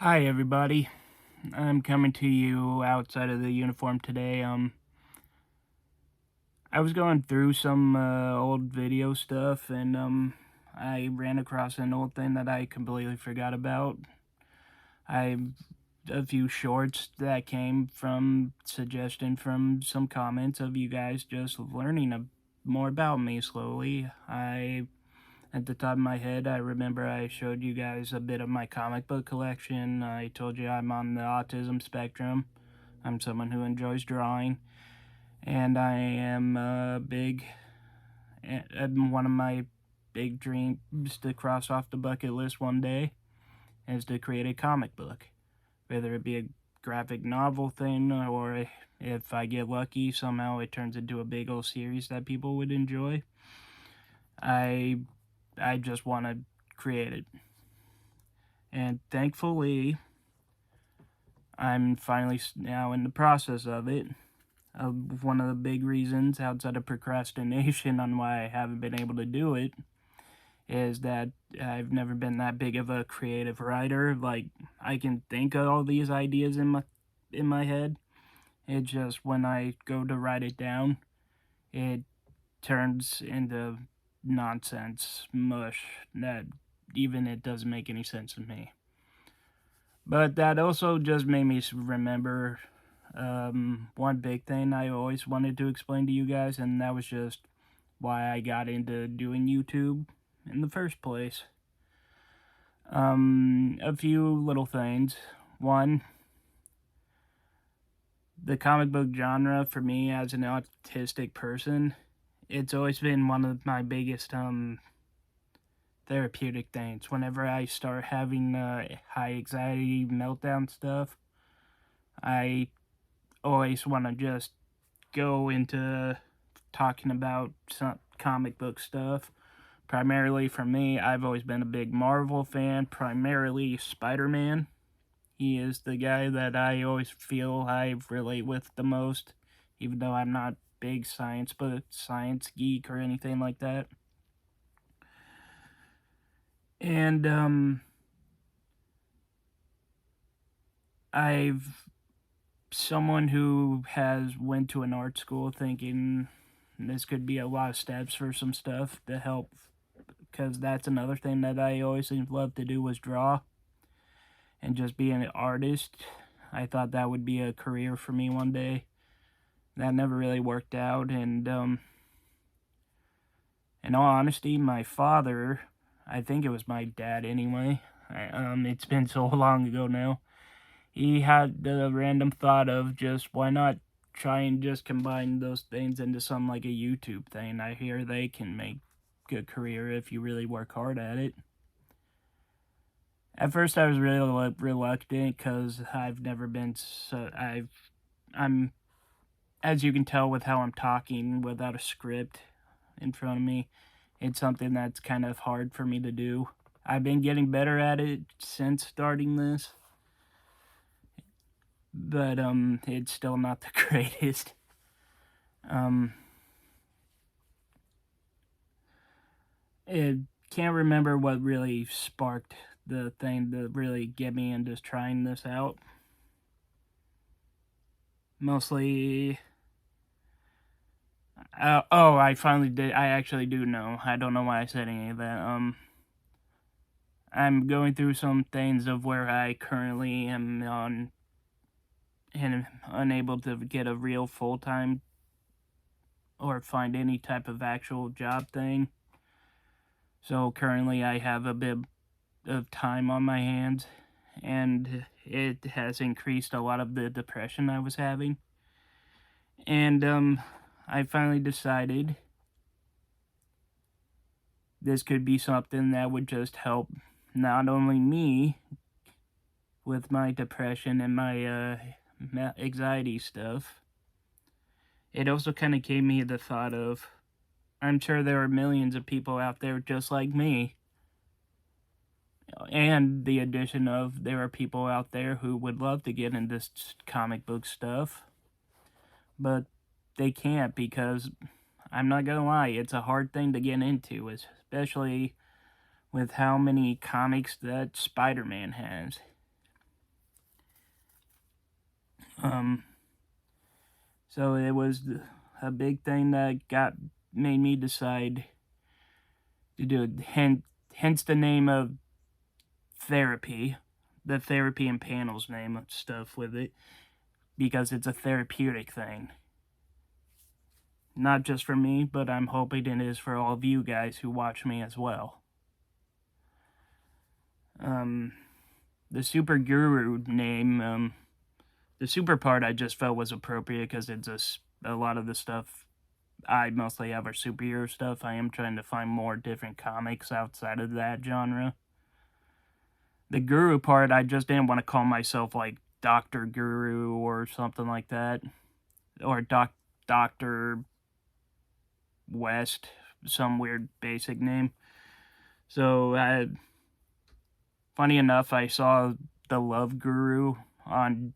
Hi everybody. I'm coming to you outside of the uniform today. I was going through some old video stuff and I ran across an old thing that I completely forgot about. I a few shorts that came from suggestion from some comments of you guys just learning more about me slowly. At the top of my head, I remember I showed you guys a bit of my comic book collection. I told you I'm on the autism spectrum. I'm someone who enjoys drawing, and I am one of my big dreams to cross off the bucket list one day is to create a comic book, whether it be a graphic novel thing or if I get lucky, somehow it turns into a big old series that people would enjoy. I I just want to create it. And thankfully, I'm finally now in the process of it. One of the big reasons outside of procrastination on why I haven't been able to do it is that I've never been that big of a creative writer. Like, I can think of all these ideas in my head. It's just when I go to write it down, it turns into nonsense mush that even it doesn't make any sense to me. But that also just made me remember one big thing I always wanted to explain to you guys, and that was just why I got into doing YouTube in the first place. A few little things. One, the comic book genre for me as an autistic person, it's always been one of my biggest therapeutic things. Whenever I start having high anxiety meltdown stuff, I always want to just go into talking about some comic book stuff. Primarily for me, I've always been a big Marvel fan, primarily Spider-Man. He is the guy that I always feel I relate with the most, even though I'm not big science geek or anything like that. And I've someone who has went to an art school thinking this could be a lot of steps for some stuff to help, because that's another thing that I always loved to do was draw and just be an artist. I thought that would be a career for me one day. That never really worked out, and in all honesty, my father, I think it was my dad anyway, it's been so long ago now, he had the random thought of just why not try and just combine those things into some like a YouTube thing. I hear they can make good career if you really work hard at it. At first, I was really reluctant because I've never been so I'm as you can tell with how I'm talking without a script in front of me, it's something that's kind of hard for me to do. I've been getting better at it since starting this, but it's still not the greatest. Um, it can't remember what really sparked the thing to really get me into trying this out. Mostly, I finally did. I actually do know. I don't know why I said any of that. I'm going through some things of where I currently am on and unable to get a real full-time or find any type of actual job thing. So currently I have a bit of time on my hands, and it has increased a lot of the depression I was having. And I finally decided this could be something that would just help not only me with my depression and my anxiety stuff. It also kind of gave me the thought of, I'm sure there are millions of people out there just like me, and the addition of there are people out there who would love to get into comic book stuff, but they can't because, I'm not gonna lie, it's a hard thing to get into, especially with how many comics that Spider-Man has. So it was a big thing that made me decide to do it. Hence the name of therapy, the therapy and panels name of stuff with it, because it's a therapeutic thing. Not just for me, but I'm hoping it is for all of you guys who watch me as well. The Super Guru name, the super part I just felt was appropriate because it's a lot of the stuff I mostly have are superhero stuff. I am trying to find more different comics outside of that genre. The Guru part, I just didn't want to call myself like Dr. Guru or something like that. Or Dr. West, some weird basic name. So, funny enough, I saw the Love Guru on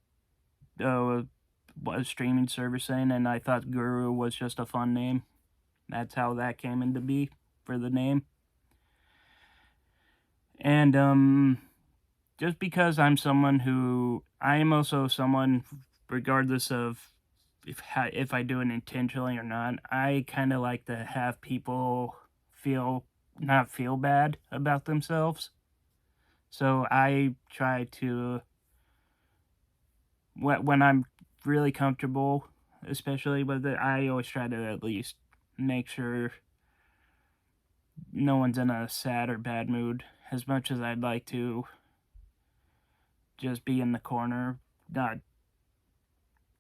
a streaming service thing, and I thought Guru was just a fun name. That's how that came into be for the name. And just because I am also someone, regardless of if I do it intentionally or not, I kind of like to have people not feel bad about themselves. So I try to, when I'm really comfortable, especially with it, I always try to at least make sure no one's in a sad or bad mood, as much as I'd like to just be in the corner, not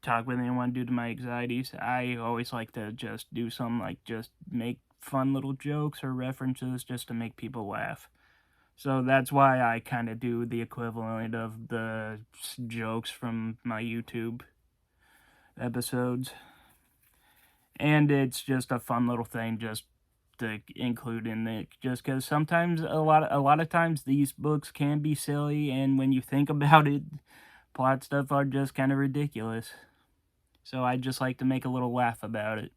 talk with anyone due to my anxieties. I always like to just do something like just make fun little jokes or references just to make people laugh. So that's why I kind of do the equivalent of the jokes from my YouTube episodes. And it's just a fun little thing just to include in it, just because sometimes a lot of times these books can be silly, and when you think about it, plot stuff are just kind of ridiculous. So I just like to make a little laugh about it.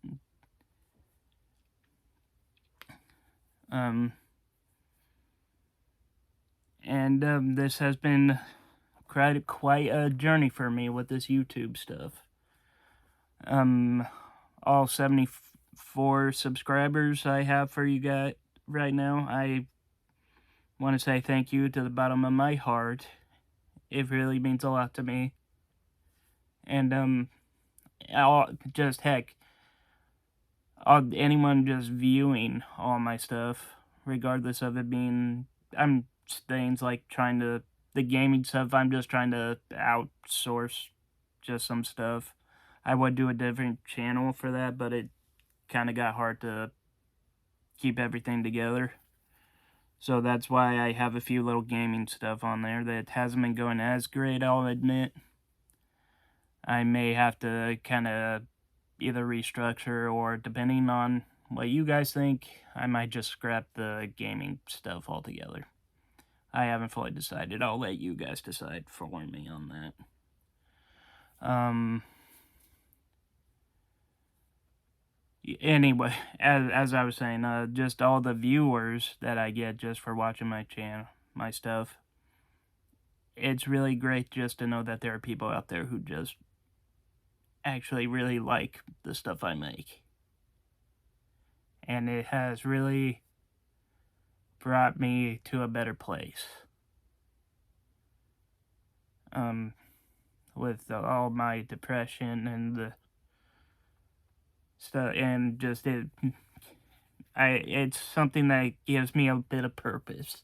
This has been quite a journey for me with this YouTube stuff. All 74 subscribers I have for you guys right now, I want to say thank you to the bottom of my heart. It really means a lot to me. And anyone just viewing all my stuff, regardless of it being, the gaming stuff, I'm just trying to outsource just some stuff. I would do a different channel for that, but it kind of got hard to keep everything together. So that's why I have a few little gaming stuff on there that hasn't been going as great, I'll admit. I may have to kind of either restructure, or depending on what you guys think, I might just scrap the gaming stuff altogether. I haven't fully decided. I'll let you guys decide for me on that. Anyway, as I was saying, just all the viewers that I get just for watching my channel, my stuff, it's really great just to know that there are people out there who just actually really like the stuff I make. And it has really brought me to a better place. With all my depression and the stuff, and just it's something that gives me a bit of purpose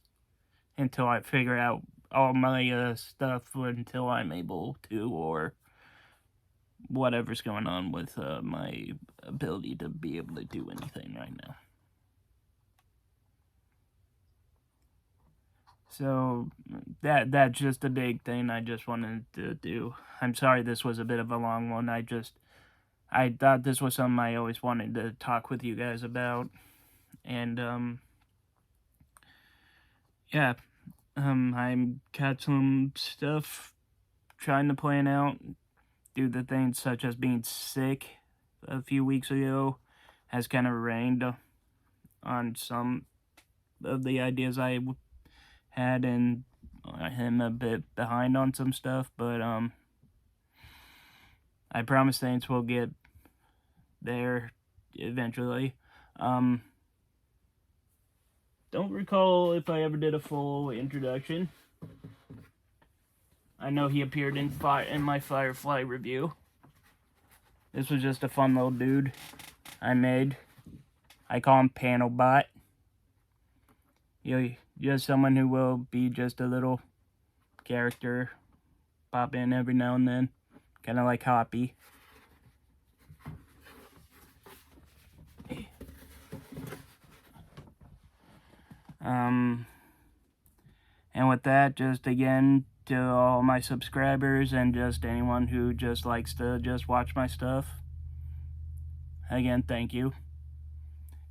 until I figure out all my stuff, until I'm able to, or whatever's going on with my ability to be able to do anything right now. So that's just a big thing I just wanted to do. I'm sorry this was a bit of a long one. I thought this was something I always wanted to talk with you guys about. And yeah, I'm got some stuff trying to plan out. Do the things such as being sick a few weeks ago has kind of rained on some of the ideas I had, and I'm a bit behind on some stuff, but I promise things will get there eventually. Don't recall if I ever did a full introduction. I know he appeared in my Firefly review. This was just a fun little dude I made. I call him Panelbot. You're just someone who will be just a little character, pop in every now and then, kind of like Hoppy. And with that, just again, to all my subscribers and just anyone who just likes to just watch my stuff, again, thank you.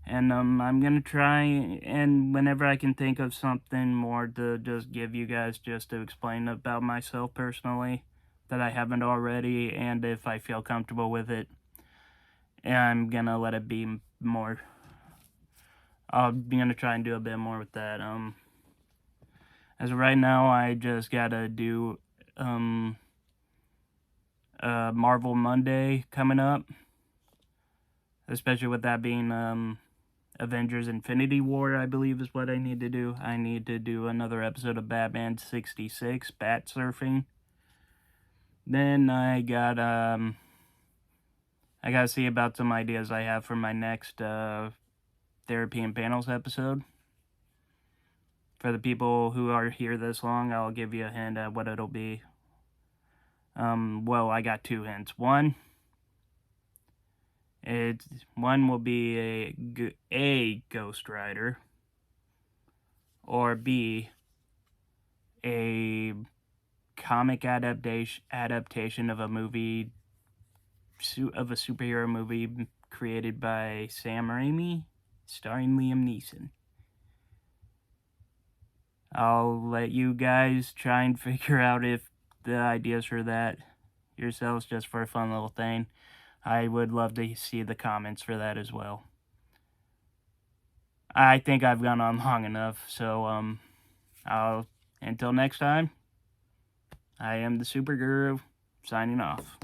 And I'm gonna try, and whenever I can think of something more to just give you guys, just to explain about myself personally that I haven't already, and if I feel comfortable with it, I'm gonna let it be more. I'm gonna try and do a bit more with that. As of right now, I just gotta do Marvel Monday coming up, especially with that being Avengers Infinity War, I believe is what I need to do. I need to do another episode of Batman 66, Bat Surfing. Then I gotta see about some ideas I have for my next Therapy and Panels episode. For the people who are here this long, I'll give you a hint at what it'll be. Well, I got 2 hints. One will be a Ghost Rider, or B, a comic adaptation of a movie, of a superhero movie created by Sam Raimi, starring Liam Neeson. I'll let you guys try and figure out if the ideas for that yourselves, just for a fun little thing. I would love to see the comments for that as well. I think I've gone on long enough, so until next time, I am the Super Guru, signing off.